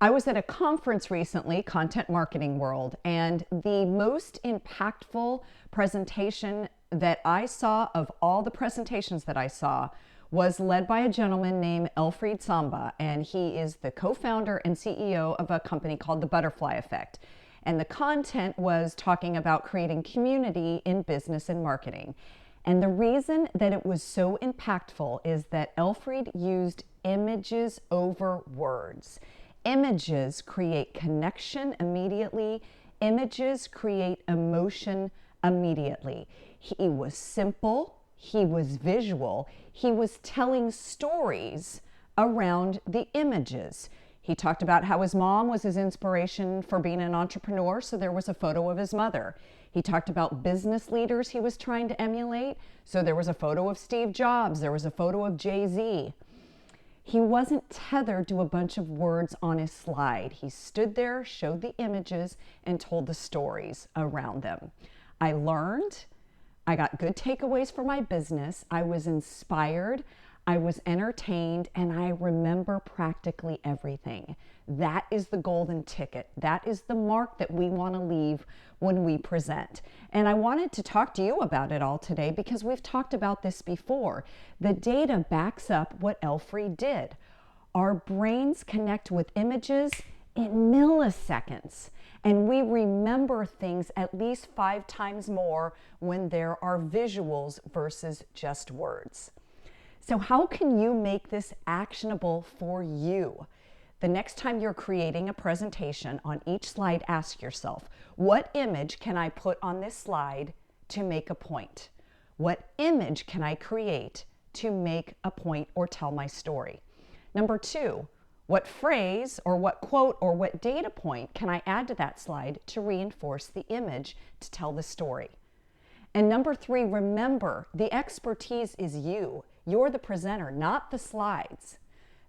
I was at a conference recently, Content Marketing World, and the most impactful presentation that I saw of all the presentations that I saw was led by a gentleman named Elfried Samba, and he is the co-founder and CEO of a company called The Butterfly Effect. And the content was talking about creating community in business and marketing. And the reason that it was so impactful is that Elfried used images over words. Images create connection immediately. Images create emotion immediately. He was simple. He was visual. He was telling stories around the images. He talked about how his mom was his inspiration for being an entrepreneur, so there was a photo of his mother. He talked about business leaders he was trying to emulate, so there was a photo of Steve Jobs, there was a photo of Jay-Z. He wasn't tethered to a bunch of words on his slide. He stood there, showed the images, and told the stories around them. I learned, I got good takeaways for my business, I was inspired, I was entertained, and I remember practically everything. That is the golden ticket. That is the mark that we want to leave when we present. And I wanted to talk to you about it all today because we've talked about this before. The data backs up what Elfried did. Our brains connect with images in milliseconds, and we remember things at least 5 times more when there are visuals versus just words. So how can you make this actionable for you? The next time you're creating a presentation, on each slide, ask yourself, what image can I put on this slide to make a point? What image can I create to make a point or tell my story? Number 2, what phrase or what quote or what data point can I add to that slide to reinforce the image to tell the story? And number 3, remember, the expertise is you. You're the presenter, not the slides.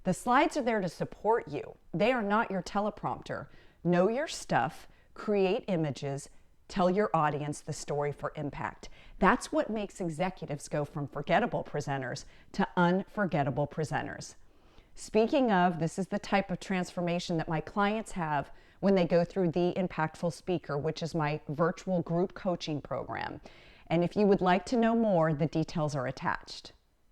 The slides are there to support you. They are not your teleprompter. Know your stuff, create images, tell your audience the story for impact. That's what makes executives go from forgettable presenters to unforgettable presenters. Speaking of, this is the type of transformation that my clients have when they go through the Impactful Speaker, which is my virtual group coaching program. And if you would like to know more, the details are attached.